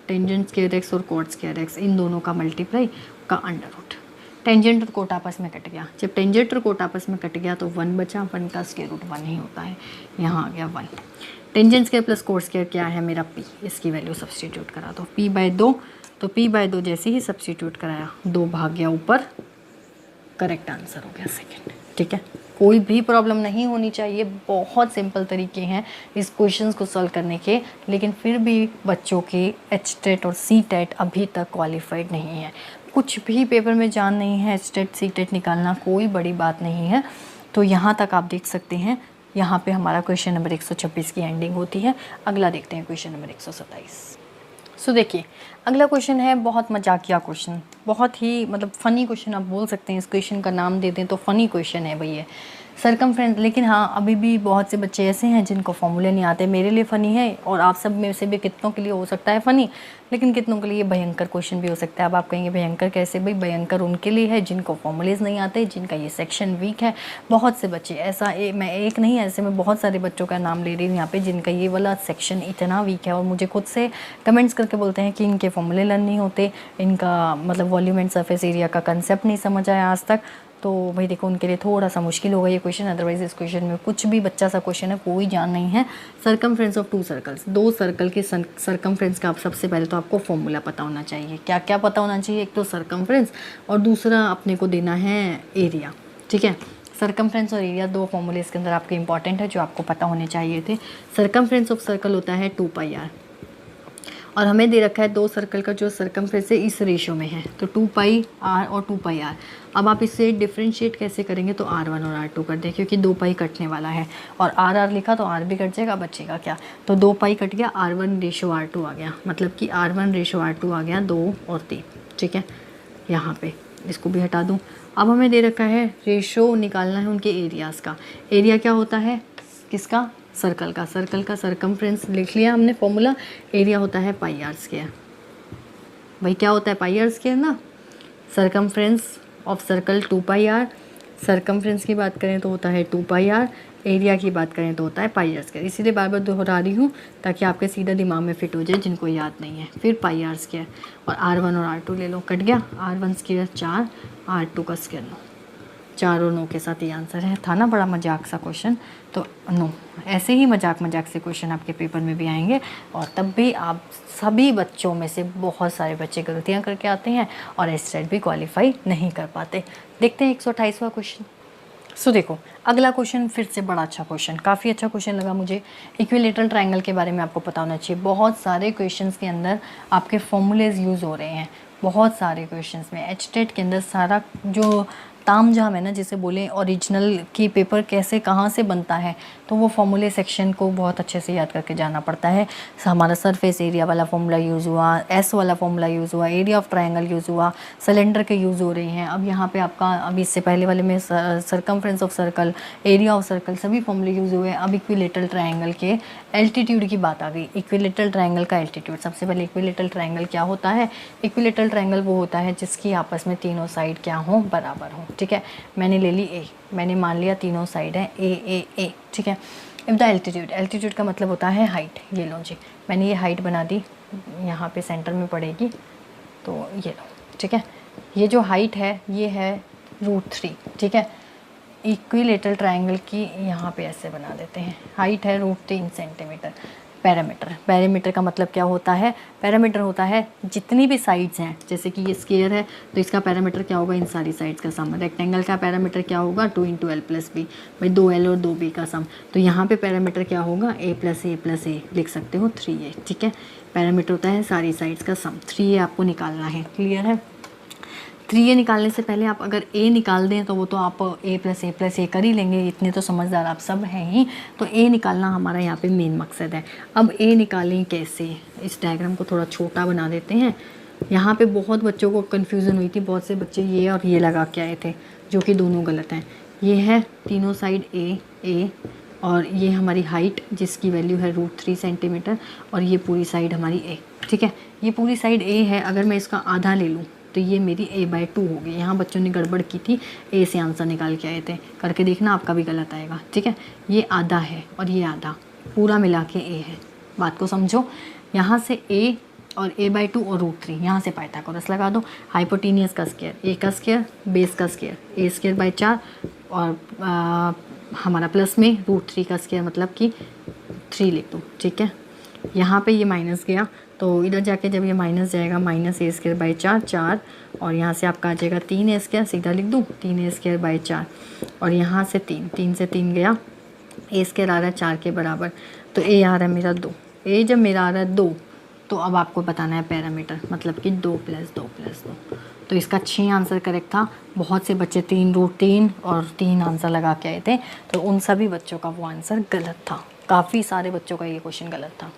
टेंजेंट स्क्वायर एक्स और कोट स्क्वायर एक्स, इन दोनों का मल्टीप्लाई का अंडर रूट। टेंजेंट और कोट आपस में कट गया, जब टेंजेंट और कोट आपस में कट गया तो 1 बचा, 1 का स्क्वायर रूट 1 ही होता है, यहाँ आ गया 1। Tangent square plus coat square क्या है मेरा P, इसकी वैल्यू सब्सटीट्यूट करा दो P/2। तो P/2 जैसे ही सब्सटीट्यूट कराया 2 भाग गया ऊपर, करेक्ट आंसर हो गया सेकंड। ठीक है, कोई भी प्रॉब्लम नहीं होनी चाहिए, बहुत सिंपल तरीके हैं इस क्वेश्चंस को सॉल्व करने के, लेकिन फिर भी बच्चों के HTET और CTET अभी तक क्वालिफाइड नहीं है। कुछ भी पेपर में जान नहीं है, HTET CTET निकालना कोई बड़ी बात नहीं है। तो यहाँ तक आप देख सकते हैं, यहाँ पे हमारा क्वेश्चन नंबर 126 की एंडिंग होती है। अगला देखते हैं क्वेश्चन नंबर 127। सो देखिए अगला क्वेश्चन है बहुत मजाकिया क्वेश्चन, बहुत ही मतलब फ़नी क्वेश्चन आप बोल सकते हैं। इस क्वेश्चन का नाम दे दें तो फ़नी क्वेश्चन है भैया, सरकमफ्रेंस। लेकिन हाँ, अभी भी बहुत से बच्चे ऐसे हैं जिनको फॉर्मूले नहीं आते। मेरे लिए फ़नी है और आप सब में से भी कितनों के लिए हो सकता है फ़नी, लेकिन कितनों के लिए भयंकर क्वेश्चन भी हो सकता है। अब आप कहेंगे भयंकर कैसे, भाई भयंकर उनके लिए है जिनको फॉर्मूलेज नहीं आते, जिनका ये सेक्शन वीक है। बहुत से बच्चे ऐसा मैं एक नहीं, ऐसे में बहुत सारे बच्चों का नाम ले रही हूँ यहाँ पे जिनका ये वाला सेक्शन इतना वीक है और मुझे खुद से कमेंट्स करके बोलते हैं कि इनके फॉर्मूले लर्न नहीं होते, इनका मतलब वॉल्यूम एंड सरफेस एरिया का कंसेप्ट नहीं समझ आया आज तक। तो भाई देखो उनके लिए थोड़ा सा मुश्किल होगा ये क्वेश्चन, अदरवाइज इस क्वेश्चन में कुछ भी बच्चा सा क्वेश्चन है, कोई जान नहीं है। सरकमफ्रेंस ऑफ 2 सर्कल्स, 2 सर्कल के सरकमफ्रेंस का आप सबसे पहले तो आपको फॉर्मूला पता होना चाहिए। क्या क्या पता होना चाहिए, एक तो सरकमफ्रेंस और दूसरा अपने को देना है एरिया। ठीक है, सरकमफ्रेंस और एरिया 2 फॉर्मूले इसके अंदर आपके इंपॉर्टेंट है जो आपको पता होने चाहिए थे। सरकमफ्रेंस ऑफ सर्कल होता है 2πr और हमें दे रखा है 2 सर्कल का जो सरकमफ्रेंस है इस रेशो में है, तो 2 पाई आर और 2 पाई आर। अब आप इसे डिफ्रेंशिएट कैसे करेंगे, तो R1 और R2 कर दें, क्योंकि 2 पाई कटने वाला है और R लिखा तो R भी कट जाएगा, बचेगा क्या, तो 2 पाई कट गया, R1 रेशो R2 आ गया, मतलब कि R1 रेशो R2 आ गया 2 और 3, ठीक है। यहाँ पे इसको भी हटा दूँ। अब हमें दे रखा है रेशो निकालना है उनके एरियाज़ का। एरिया क्या होता है किसका, सर्कल का, सर्कल का सरकमफ्रेंस लिख लिया हमने फॉर्मूला, एरिया होता है पाई आर स्क्वायर। भाई क्या होता है पाई आर स्क्वायर ना, circumference of circle 2 pi r, circumference की बात करें तो होता है 2 पाई आर, एरिया की बात करें तो होता है पाई आर स्क्वायर। इसीलिए बार बार दोहरा रही हूँ ताकि आपके सीधा दिमाग में फिट हो जाए जिनको याद नहीं है। फिर पाई आर स्क्वायर और R1 और R2 ले लो, कट गया, R1 स्क्वायर 4, R2 का स्क्वायर 9, 4 और 9 के साथ ये आंसर है। था ना बड़ा मजाक सा क्वेश्चन, तो 9। ऐसे ही मजाक से क्वेश्चन आपके पेपर में भी आएंगे और तब भी आप सभी बच्चों में से बहुत सारे बच्चे गलतियां करके आते हैं और एसटेट भी क्वालिफाई नहीं कर पाते। देखते हैं 128वां क्वेश्चन। सो देखो अगला क्वेश्चन फिर से बड़ा अच्छा क्वेश्चन, काफ़ी अच्छा क्वेश्चन लगा मुझे। इक्विलेटरल ट्रायंगल के बारे में आपको पता होना चाहिए। बहुत सारे क्वेश्चंस के अंदर आपके फॉर्मूलेज यूज़ हो रहे हैं, बहुत सारे क्वेश्चंस में एचटेट के अंदर सारा जो तामझाम है ना, जिसे बोले ओरिजिनल की पेपर कैसे कहाँ से बनता है, तो वो फॉर्मूले सेक्शन को बहुत अच्छे से याद करके जाना पड़ता है। हमारा सरफेस एरिया वाला फॉर्मूला यूज़ हुआ, एस वाला फॉर्मूला यूज़ हुआ, एरिया ऑफ ट्रायंगल यूज़ हुआ, सिलेंडर के यूज़ हो रहे हैं। अब यहाँ पे आपका अभी इससे पहले वाले में circumference of circle, area of circle, सभी फॉर्मूले यूज़ हुए। अब इक्विलेटरल ट्रायंगल के एल्टीट्यूड की बात आ गई। इक्विलेटरल ट्रायंगल का एल्टीट्यूड, सबसे पहले इक्विलेटरल ट्रायंगल क्या होता है, इक्विलेटरल ट्रायंगल वो होता है जिसकी आपस में तीनों साइड क्या हो, बराबर हो, ठीक है। मैंने ले ली ए, मैंने मान लिया तीनों साइड है ए ए ए, ठीक है। इफ द एल्टीट्यूड, एल्टीट्यूड का मतलब होता है हाइट, ये लो जी, मैंने ये हाइट बना दी, यहाँ पे सेंटर में पड़ेगी, तो ये लो, ठीक है। ये जो हाइट है ये है √3, ठीक है। इक्विलेटरल ट्रायंगल की यहाँ पे ऐसे बना देते हैं, हाइट है √3 सेंटीमीटर। पैरामीटर, पैरामीटर का मतलब क्या होता है, पैरामीटर होता है जितनी भी साइड्स हैं, जैसे कि ये स्क्वायर है तो इसका पैरामीटर क्या होगा, इन सारी साइड्स का सम। रेक्टेंगल का पैरामीटर क्या होगा, 2 × l + b, भाई 2l और 2b का सम। तो यहाँ पे पैरामीटर क्या होगा, a + a लिख सकते हो 3a, ठीक है। पैरामीटर होता है सारी साइड्स का सम, 3a आपको निकालना है, क्लियर है। 3a निकालने से पहले आप अगर a निकाल दें तो वो तो आप a + a कर ही लेंगे, इतने तो समझदार आप सब हैं ही। तो a निकालना हमारा यहाँ पे मेन मकसद है। अब a निकालें कैसे, इस डायग्राम को थोड़ा छोटा बना देते हैं। यहाँ पे बहुत बच्चों को कन्फ्यूज़न हुई थी, बहुत से बच्चे ये और ये लगा के आए थे, जो कि दोनों गलत हैं। ये है तीनों साइड a और ये हमारी हाइट जिसकी वैल्यू है √3 सेंटीमीटर, और ये पूरी साइड हमारी a, ठीक है। ये पूरी साइड a है, अगर मैं इसका आधा ले लूँ तो ये मेरी a/2 होगी। यहाँ बच्चों ने गड़बड़ की थी, a से आंसर निकाल के आए थे, करके देखना आपका भी गलत आएगा, ठीक है। ये आधा है और ये आधा, पूरा मिला के a है, बात को समझो। यहाँ से a और a/2 और √3, यहाँ से पाइथागोरस लगा दो। हाइपोटेनियस का स्क्वायर, a का स्क्वायर, बेस का स्क्वायर, a² 4 और हमारा प्लस में √3 का स्क्वायर मतलब कि 3 लिख दो, ठीक है। यहाँ पे ये माइनस गया तो इधर जाके जब ये माइनस जाएगा, -a² 4 और यहाँ से आपका आ जाएगा 3a², सीधा लिख दूँ 3a² 4 और यहाँ से 3 से 3 गया, a² आ रहा है 4 के बराबर, तो a आ रहा है मेरा 2। a जब मेरा आ रहा है 2 तो अब आपको बताना है पैरामीटर, मतलब कि 2 + 2 + 2। तो इसका 6 आंसर करेक्ट था। बहुत से बच्चे 3 √3 और 3 आंसर लगा के आए थे, तो उन सभी बच्चों का वो आंसर गलत था। काफ़ी सारे बच्चों का ये क्वेश्चन गलत था।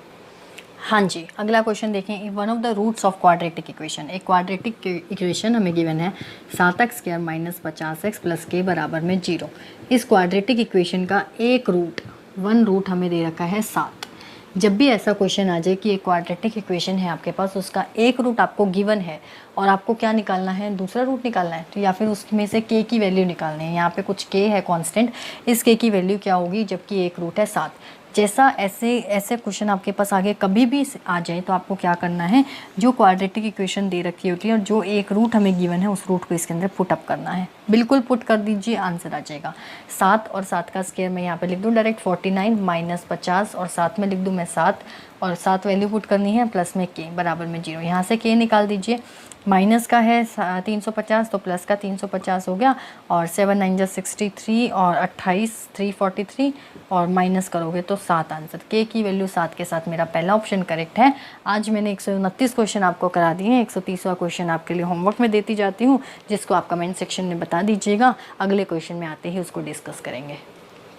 हाँ जी, अगला क्वेश्चन देखें। One of the roots of quadratic equation, एक क्वाड्रेटिक इक्वेशन हमें गिवन है 7x² - 50x + k बराबर में 0। इस क्वाड्रेटिक इक्वेशन का एक रूट, वन रूट हमें दे रखा है 7। जब भी ऐसा क्वेश्चन आ जाए कि एक क्वाड्रेटिक इक्वेशन है आपके पास, उसका एक रूट आपको गिवन है और आपको क्या निकालना है, दूसरा रूट निकालना है, तो या फिर उसमें से k की वैल्यू निकालनी है। यहाँ पे कुछ k है कांस्टेंट, इस k की वैल्यू क्या होगी जबकि एक रूट है 7। जैसा ऐसे क्वेश्चन आपके पास आगे कभी भी आ जाए तो आपको क्या करना है, जो क्वाड्रेटिक इक्वेशन दे रखी होती है और जो एक रूट हमें गिवन है उस रूट को इसके अंदर पुट अप करना है। बिल्कुल पुट कर दीजिए, आंसर आ जाएगा 7 और 7 का स्क्वायर मैं यहाँ पे लिख दूँ डायरेक्ट 49 माइनस 50 और 7 में लिख दूँ मैं 7 और 7 वैल्यू पुट करनी है प्लस में के बराबर में 0। यहाँ से के निकाल दीजिए, माइनस का है 350 तो प्लस का 350 हो गया और 7 9 जा 63 और 28 343 और माइनस करोगे तो 7 आंसर। के की वैल्यू 7 के साथ मेरा पहला ऑप्शन करेक्ट है। आज मैंने 129 क्वेश्चन आपको करा दिए हैं, 130वां क्वेश्चन आपके लिए होमवर्क में देती जाती हूँ, जिसको आप कमेंट सेक्शन में बता दीजिएगा। अगले क्वेश्चन में आते ही उसको डिस्कस करेंगे।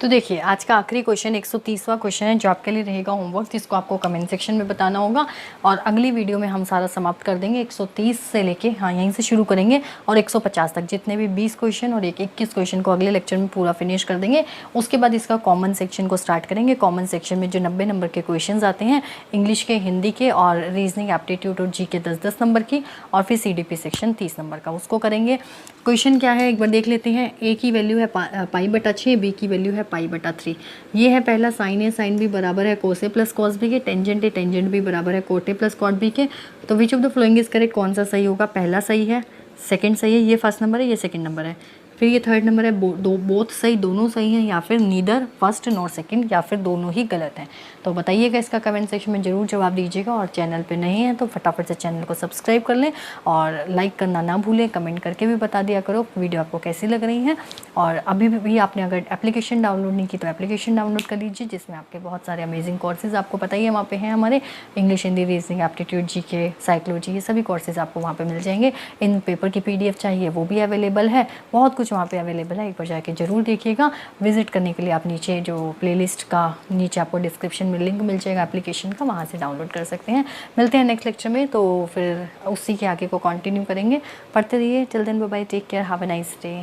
तो देखिए आज का आखिरी क्वेश्चन 130वां क्वेश्चन है जो आपके लिए रहेगा होमवर्क, जिसको आपको कमेंट सेक्शन में बताना होगा और अगली वीडियो में हम सारा समाप्त कर देंगे। 130 से लेके यहीं से शुरू करेंगे और 150 तक जितने भी 20 क्वेश्चन और 21 क्वेश्चन को अगले लेक्चर में पूरा फिनिश कर देंगे। उसके बाद इसका कॉमन सेक्शन को स्टार्ट करेंगे। कॉमन सेक्शन में जो 90 नंबर के क्वेश्चन आते हैं इंग्लिश के, हिंदी के और रीजनिंग एप्टीट्यूड और जी के 10-10 नंबर की, और फिर CDP सेक्शन 30 नंबर का, उसको करेंगे। क्वेश्चन क्या है एक बार देख लेते हैं। ए की वैल्यू है π/6, बी की वैल्यू है π/3। ये है पहला साइन है, साइन भी बराबर है cos A plus cos B के, टेंजेंट है, टेंजेंट भी बराबर है cot A plus cot B के। तो which of the following is correct, कौन सा सही होगा? पहला सही है, सेकंड सही है, ये फर्स्ट नंबर है, ये सेकंड नंबर है, फिर ये थर्ड नंबर है। बोथ सही, दोनों सही हैं, या फिर नीदर फर्स्ट नॉर सेकंड, या फिर दोनों ही गलत हैं। तो बताइएगा इसका कमेंट सेक्शन में ज़रूर जवाब दीजिएगा। और चैनल पे नहीं है तो फटाफट से चैनल को सब्सक्राइब कर लें और लाइक करना ना भूलें। कमेंट करके भी बता दिया करो वीडियो आपको कैसी लग रही है। और अभी भी आपने अगर एप्लीकेशन डाउनलोड नहीं की तो एप्लीकेशन डाउनलोड कर लीजिए, जिसमें आपके बहुत सारे अमेजिंग कोर्सेज आपको पता ही है वहाँ पे हैं हमारे। English, Hindi, reasoning, aptitude, GK, psychology, ये सभी कोर्सेज आपको वहाँ पे मिल जाएंगे। इन पेपर की PDF चाहिए वो भी अवेलेबल है, बहुत कुछ वहाँ पे अवेलेबल है। एक बार जाके ज़रूर देखिएगा। विजिट करने के लिए आप नीचे जो प्लेलिस्ट का नीचे आपको डिस्क्रिप्शन में लिंक मिल जाएगा एप्लीकेशन का, वहाँ से डाउनलोड कर सकते हैं। मिलते हैं नेक्स्ट लेक्चर में, तो फिर उसी के आगे को कंटिन्यू करेंगे। पढ़ते रहिए। Till then bye bye, take care, have a nice day.